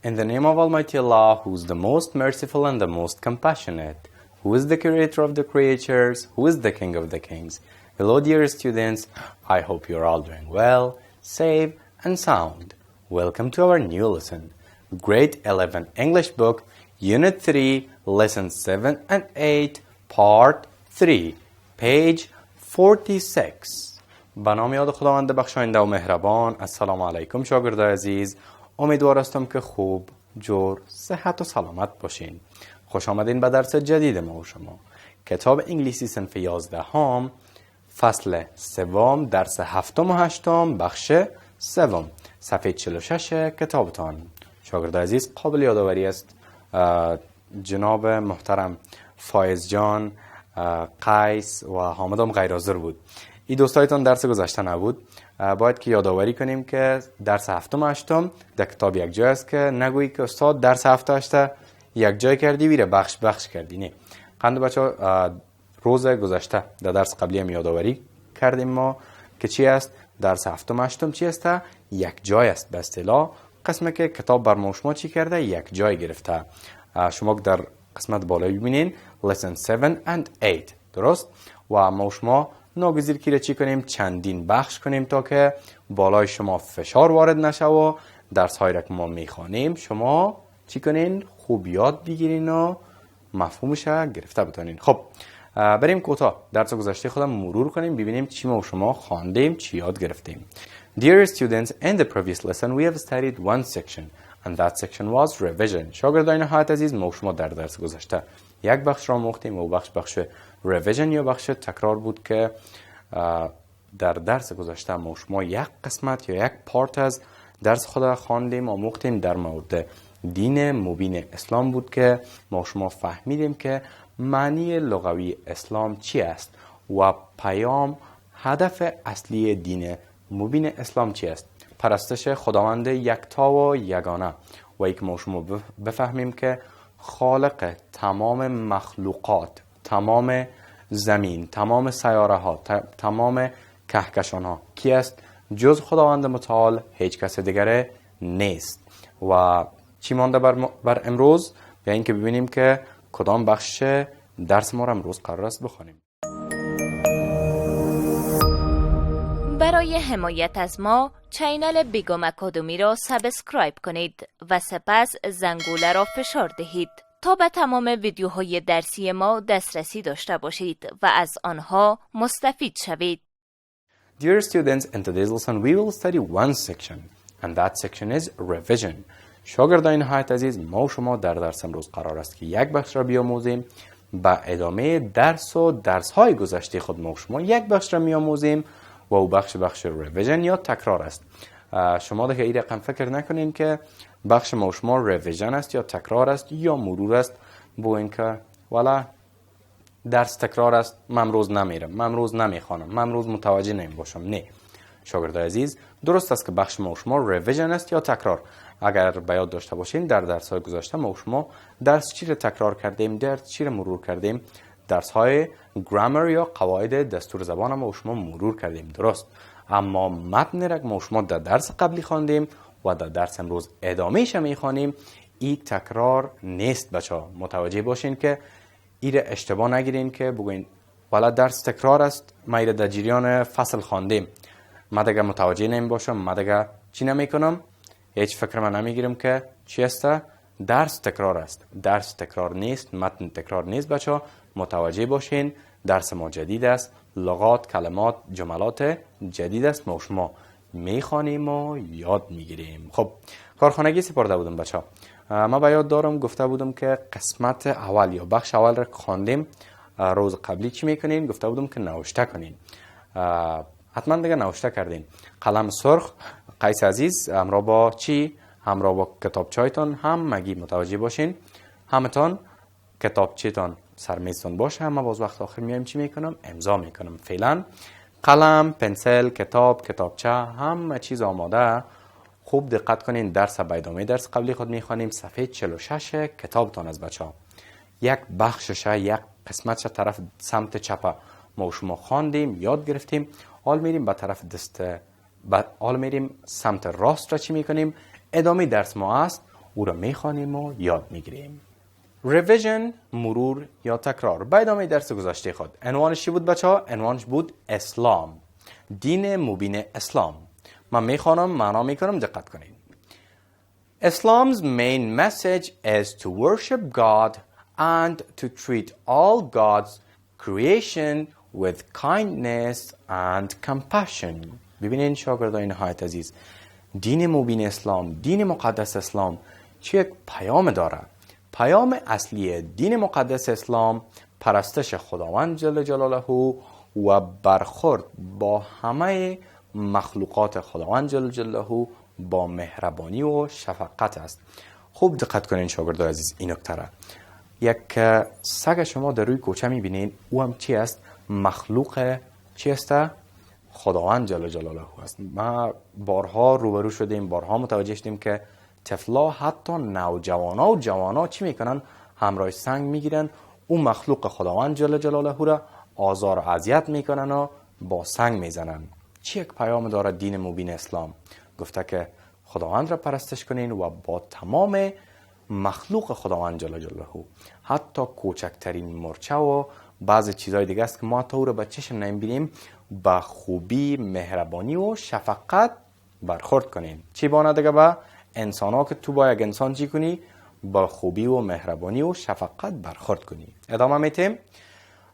In the name of Almighty Allah, who is the most merciful and the most compassionate, who is the creator of the creatures, who is the king of the kings. Hello dear students, I hope you're all doing well, safe and sound. Welcome to our new lesson. Grade 11 English book, Unit 3, Lessons 7 and 8, Part 3, page 46. به نام یاد خداوند بخشاینده و مهربان. السلام علیکم شاگردای عزیز، امیدوارم که خوب، جور، صحت و سلامت باشین. خوش آمدین به درس جدید ما و شما. کتاب انگلیسی صنف 11 هم، فصل 3 درس 7 و 8 بخش 3 صفحه 46 کتابتان. شاگردای عزیز قابل یادآوری است جناب محترم فایز جان، قیس و حامد هم غیر حاضر بود. این دوستایتان درس گذشته نبود. باید که یادآوری کنیم که درس 7 و 8 در کتاب یک جای است که نگویی که استاد درس 7 و 8 یک جای کردی ویره بخش کردی. نه، قند بچه روز گذشته در درس قبلی هم یادآوری کردیم ما که چی است درس 7 و 8 چی است؟ یک جای است. به اصطلاح قسمه که کتاب بر ما شما چی کرده یک جای گرفته. شما در قسمت بالایی ببینین lesson 7 and 8 درست؟ و ما شما ناگزیر کی را چی کنیم چندین بخش کنیم تا که بالای شما فشار وارد نشه و درس های را که ما میخوانیم شما چی کنین خوب یاد بگیرین و مفهومش گرفته بتونین. خب بریم کوتاه درس گذشته خودم مرور کنیم ببینیم چی ما و شما خواندیم چی یاد گرفتیم. Dear students, in the previous lesson we have studied one section and that section was revision. شاگردان نهایت عزیز ما و شما در درس گذشته یک بخش را مختیم و بخش revision یا بخش تکرار بود که در درس گذشته ما و شما یک قسمت یا یک پارت از درس خود خواندیم و مختیم در مورد دین مبین اسلام بود که ما و شما فهمیدیم که معنی لغوی اسلام چی است و پیام هدف اصلی دین مبین اسلام چی است. پرستش خداوند یکتا و یگانه و یک ما شما بفهمیم که خالق تمام مخلوقات، تمام زمین، تمام سیاره ها، تمام کهکشان ها کی است؟ جز خداوند متعال هیچ کس دیگره نیست. و چی مانده بر امروز؟ یا اینکه ببینیم که کدام بخش درس ما را امروز قرار است بخونیم. برای حمایت از ما چینل بیگم اکادمی را سابسکرایب کنید و سپس زنگوله را فشار دهید تا به تمام ویدیوهای درسی ما دسترسی داشته باشید و از آنها مستفید شوید. Dear students, in today's lesson we will study one section and that section is revision. شاگردان نهایت عزیز ما و شما در درس امروز قرار است که یک بخش را بیاموزیم. با ادامه درس و درس های گذشته خود ما و شما یک بخش را میاموزیم و او بخش ریویژن یا تکرار است. شما دیگه این رقم فکر نکنین که بخش ما و شما ریویژن است یا تکرار است یا مرور است. بو اینکه والا درس تکرار است من امروز نمیرم، من امروز نمیخوانم، من امروز متوجه نمیباشم. نه شاگردای عزیز، درست است که بخش ما و شما ریویژن است یا تکرار. اگر به یاد داشته باشین در درس های گذشته ما و شما درس چی را تکرار کردیم، درس چی را مرور کردیم؟ درس های گرامر یا قواعد دستور زبان ما و شما مرور کردیم درست. اما متن را ما و شما در درس قبلی خواندیم و در درس امروز ادامهش میخوانیم. این تکرار نیست بچه‌ها. متوجه باشین که این را اشتباه نگیرین که بگوین والا درس تکرار است، ما این در جریان فصل خواندیم، ما دیگه متوجه نمی باشم، ما دیگه چی نمیکنم، هیچ فکر من نمیگیرم که چی است. درس تکرار است. درس تکرار نیست، متن تکرار نیست بچه‌ها. متوجه باشین درس ما جدید است، لغات، کلمات، جملات جدید است، ما شما میخوانیم و یاد میگیریم. خب کارخانگی سپرده بودم بچه ها. ما به یاد دارم گفته بودم که قسمت اول یا بخش اول را خواندیم روز قبلی چی میکنین؟ گفته بودم که نوشته کنین. حتما دیگه نوشته کردین. قلم سرخ قیس عزیز همراه با چی؟ همراه با کتابچه‌تان هم مگی متوجه باشین همتون کتابچه‌تان سرمیزتون باشه. اما باز وقت آخر میایم چی میکنم؟ امضا میکنم. فعلا قلم، پنسل، کتاب، کتابچه همه چیز آماده. خوب دقت کنین درس به ادامه درس قبلی خود میخوانیم. صفحه 46 کتابتان از بچه‌ها یک بخشش یک قسمتش طرف سمت چپ ما شما خواندیم یاد گرفتیم. حال میریم به طرف حال میریم سمت راست را چی میکنیم؟ ادامه درس ما است او را میخوانیم و یاد میگیریم. ریویژن، مرور یا تکرار. به ادامه درس گذشته خود عنوانش چی بود بچه ها؟ عنوانش بود اسلام، دین مبین اسلام. من میخوانم، معنا میکنم، دقت کنید. Islam's main message is to worship God and to treat all God's creation with kindness and compassion. ببینید شاگردان نهایت عزیز، دین مبین اسلام، دین مقدس اسلام چه یک پیام داره؟ پیام اصلی دین مقدس اسلام پرستش خداوند جل جلاله و برخورد با همه مخلوقات خداوند جل جلاله با مهربانی و شفقت است. خوب دقت کنین شاگردان عزیز، این نکته را. یک سگ شما در روی کوچه میبینین، او هم چی است؟ مخلوق چی است؟ خداوند جل جلاله است. ما بارها روبرو شدیم، بارها متوجه شدیم که طفلا، حتی نوجوانا و جوانا چی میکنن؟ همراه سنگ میگیرن، او مخلوق خداوند جل جلاله را آزار و اذیت میکنن و با سنگ میزنن. چی یک پیام داره دین مبین اسلام؟ گفته که خداوند را پرستش کنین و با تمام مخلوق خداوند جل جلاله، حتی کوچکترین مرچه و بعضی چیزهای دیگه است که ما تا او را به چشم نمیبینیم، با خوبی، مهربانی و شفقت برخورد کنین. چی بانه دیگه؟ با انسان ها که تو با یک انسان چی کنی؟ با خوبی و مهربانی و شفقت برخورد کنی. ادامه میتیم.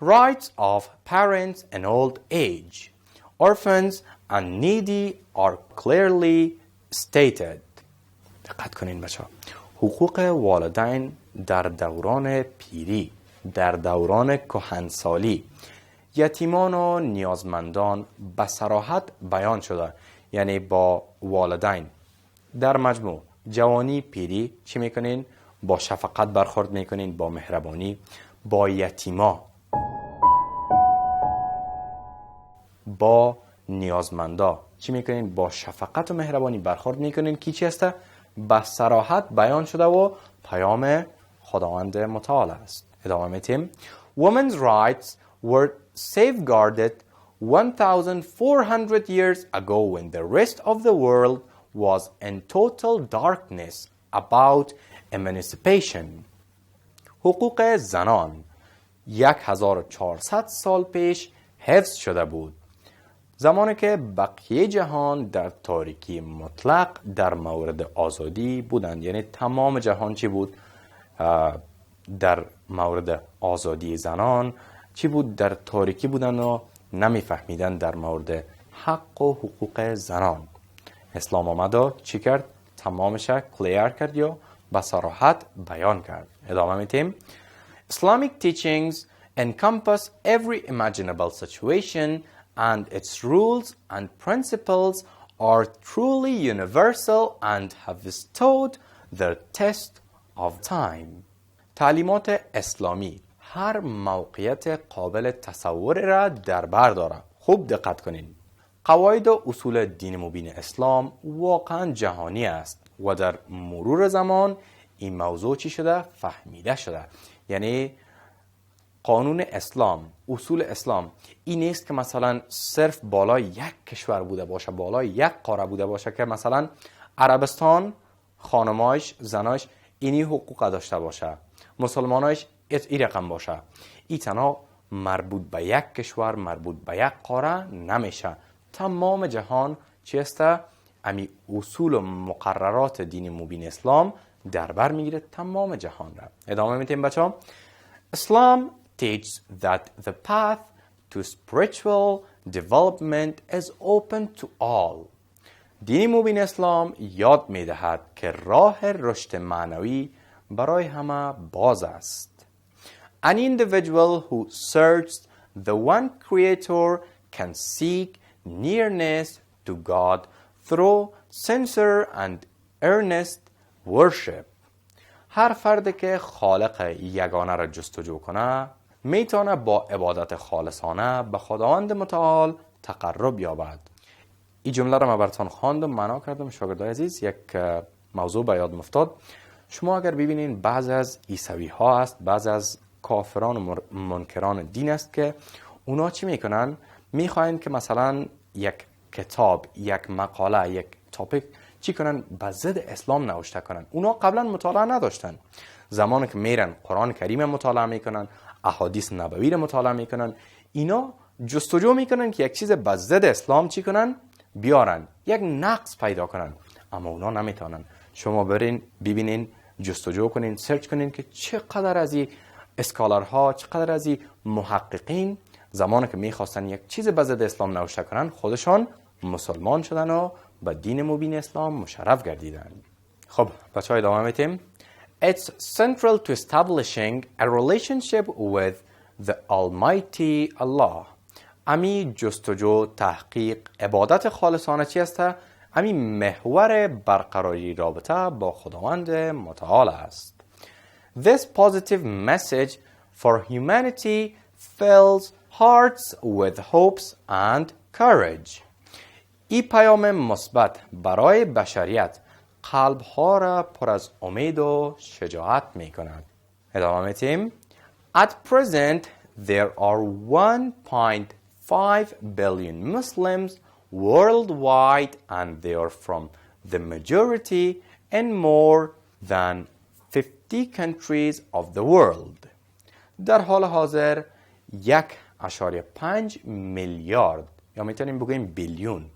Rights of parents in old age, orphans and needy are clearly stated. دقت کنین بچه ها. حقوق والدین در دوران پیری، در دوران کهنسالی، یتیمان و نیازمندان به صراحت بیان شده. یعنی با والدین در مجموع جوانی، پیری چی میکنین؟ با شفقت برخورد میکنین، با مهربانی. با یتیما، با نیازمندا چی میکنین؟ با شفقت و مهربانی برخورد میکنین. کی چی هسته؟ به صراحت بیان شده و پیام خداوند متعال است. ادامه میتیم. Women's rights were safeguarded 1400 years ago when the rest of the world was in total darkness about emancipation. حقوق زنان 1400 سال پیش حفظ شده بود، زمانی که بقیه جهان در تاریکی مطلق در مورد آزادی بودند. یعنی تمام جهان چی بود؟ در مورد آزادی زنان چی بود؟ در تاریکی بودن و نمیفهمیدن در مورد حق و حقوق زنان. اسلام آمد و چی کرد؟ تمامش کلیر کرد یا به صراحت بیان کرد. ادامه میتیم. Islamic teachings encompass every imaginable situation and its rules and principles are truly universal and have withstood the test of time. تعلیمات اسلامی هر موقعیت قابل تصور را در بر دارد. خوب دقت کنین. قواعد و اصول دین مبین اسلام واقعا جهانی است و در مرور زمان این موضوع چی شده؟ فهمیده شده. یعنی قانون اسلام، اصول اسلام این نیست که مثلا صرف بالای یک کشور بوده باشه، بالای یک قاره بوده باشه که مثلا عربستان خانمایش، زنایش اینی حقوق داشته باشه، مسلمانایش این رقم باشه. این تنها مربوط به یک کشور، مربوط به یک قاره نمیشه. تمام جهان چیست؟ امی اصول و مقررات دین مبین اسلام در بر میگیره تمام جهان را. ادامه میتیم بچه ها. Islam teaches that the path to spiritual development is open to all. دین مبین اسلام یاد میدهد که راه رشد معنوی برای همه باز است. An individual who serves the one creator can seek nearness to God through sincere and earnest worship. هر فرد که خالق یگانه را جستجو کنه میتونه با عبادت خالصانه به خداوند متعال تقرب یابد. این جمله را من براتون خواندم، معنا کردم. شاگردای عزیز، یک موضوع به یاد افتاد. شما اگر ببینین بعض از عیسوی ها است، بعض از کافران و منکران دین است که اونا چی میکنن؟ میخواین که مثلا یک کتاب، یک مقاله، یک تاپیک چی کنن؟ به ضد اسلام نوشته کنن. اونا قبلا مطالعه نداشتن. زمانی که میرن قرآن کریم مطالعه میکنن، احادیث نبوی رو مطالعه میکنن، اینا جستجو میکنن که یک چیز به ضد اسلام چی کنن؟ بیارن، یک نقص پیدا کنن. اما اونا نمیتونن. شما برین ببینین، جستجو کنین، سرچ کنین که چقدر از این اسکالرها، چقدر از این محققین زمانی که میخواستن یک چیز به ضد اسلام نوشته کنن، خودشان مسلمان شدن و به دین مبین اسلام مشرف گردیدن. خب بچه های ادامه میتیم. It's central to establishing a relationship with the Almighty Allah. امی جستجو، تحقیق، عبادت خالصانه چی است؟ امی محور برقراری رابطه با خداوند متعال است. This positive message for humanity fills hearts with hopes and courage. این پیام مثبت برای بشریت قلب‌ها را پر از امید و شجاعت می‌کند. ادامه می‌دیم. At present there are 1.5 billion Muslims worldwide and they are from the majority in more than 50 countries of the world. در حال حاضر 1.5 میلیارد یا میتونیم بگوییم بیلیون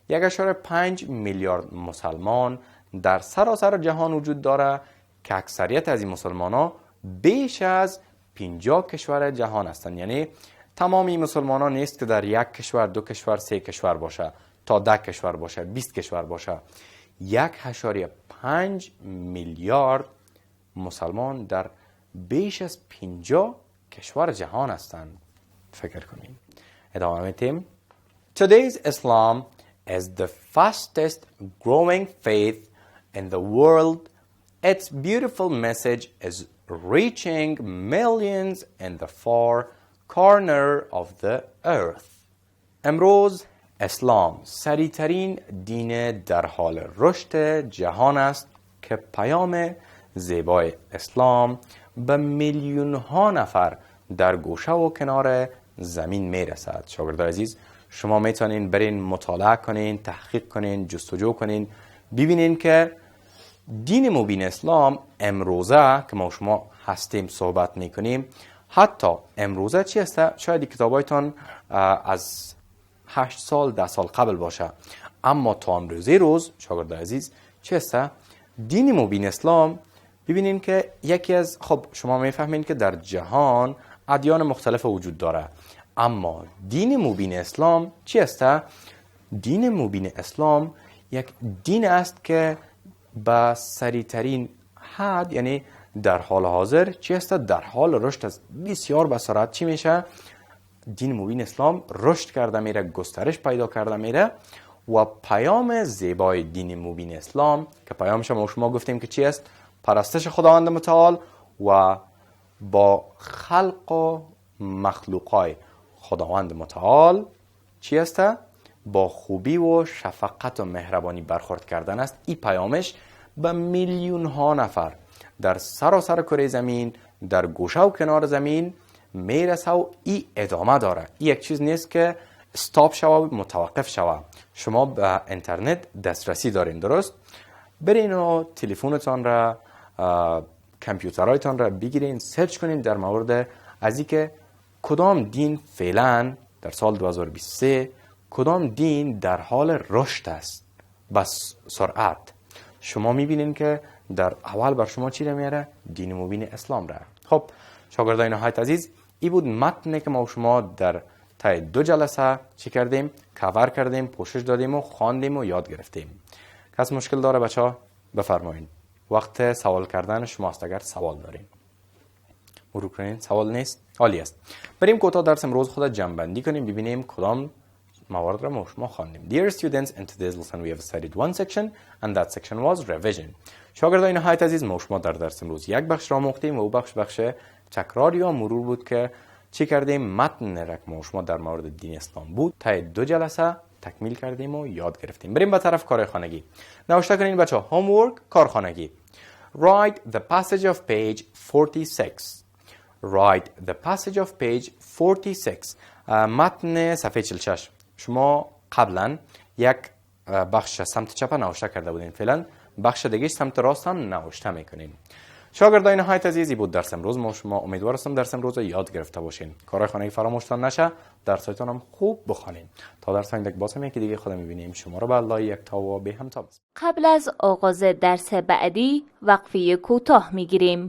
1.5 میلیارد مسلمان در سراسر جهان وجود داره که اکثریت از این مسلمان ها بیش از 50 کشور جهان هستند. یعنی تمام این مسلمان ها نیست که در یک کشور، دو کشور، سه کشور باشه، تا 10 کشور باشه، 20 کشور باشه. 1.5 میلیارد مسلمان در بیش از 50 کشور جهان هستند. فکر کنیم. ادامه میدیم. Today's Islam is the fastest growing faith in the world. Its beautiful message is reaching millions in the far corner of the earth. امروز اسلام سریعترین دین در حال رشد جهان است که پیام زیبای اسلام به میلیون ها نفر در گوشه و کنار زمین میرسد. شاگردان عزیز، شما میتونین برین مطالعه کنین، تحقیق کنین، جستجو کنین، ببینین که دین مبین اسلام امروزه که ما شما هستیم صحبت میکنیم، حتی امروزه چی است؟ شاید کتابایتان از 8 سال 10 سال قبل باشه، اما تا امروزه روز شاگرد عزیز چی است؟ دین مبین اسلام ببینین که یکی از، خب شما میفهمین که در جهان ادیان مختلف وجود داره، اما دین مبین اسلام چی است؟ دین مبین اسلام یک دین است که با سریعترین حد، یعنی در حال حاضر چی است؟ در حال رشد است. بسیار به سرعت چی میشه؟ دین مبین اسلام رشد کرده میره، گسترش پیدا کرده میره و پیام زیبای دین مبین اسلام که پیامش ما شما گفتیم که چی است؟ پرستش خداوند متعال و با خلق و مخلوقای خداوند متعال چی است؟ با خوبی و شفقت و مهربانی برخورد کردن است. این پیامش به میلیون ها نفر در سراسر کره زمین، در گوشه و کنار زمین میرسه و این ادامه داره. این یک چیز نیست که استاپ شوه و متوقف شوه. شما به اینترنت دسترسی دارین، درست؟ برین و تلفنتان را، کامپیوترهایتان را بگیرین، سرچ کنین در مورد از اینکه کدام دین فعلا در سال 2023 کدام دین در حال رشد است بس سرعت. شما میبینین که در اول بر شما چی را میاره؟ دین مبین اسلام را. خب شاگردان نهایت عزیز، این بود متنی که ما شما در طی 2 جلسه چی کردیم؟ کاور کردیم، پوشش دادیم و خواندیم و یاد گرفتیم. کس مشکل داره بچه؟ بفرمایید. وقت سوال کردن شماست اگر سوال دارین. مرور کنین. سوال نیست؟ عالی است. بریم کوتاه درس امروز خود جمع‌بندی کنیم، ببینیم کدام موارد را ما خواندیم. Dear students, in today's lesson we have studied one section and that section was revision. شاگردان نهایت عزیز، ما شما در درس امروز یک بخش را آموختیم و او بخش تکرار یا مرور بود که چی کردیم؟ متن را که ما شما در مورد دین اسلام بود تا 2 جلسه تکمیل کردیم و یاد گرفتیم. بریم به طرف کار خانگی. نوشته کنین بچه‌ها. homework، کار خانگی. Write the passage of page 46. Write the passage of page 46. متن صفحه 46. شما قبلا یک بخش سمت چپ نوشته کرده بودیم، فعلا بخش دیگه سمت راست هم نوشته میکنیم. شاگردای نهایت عزیزی بود درس امروز. ما شما امیدوار هستم درس امروز رو یاد گرفته باشین. کارهای خانگی فراموشتان نشه، درسایتان هم خوب بخونین. تا درس آینده باز هم یکی دیگه خود میبینیم. شما رو به الله یکتا و به همتا. قبل از آغاز درس بعدی وقفه کوتاه میگیریم.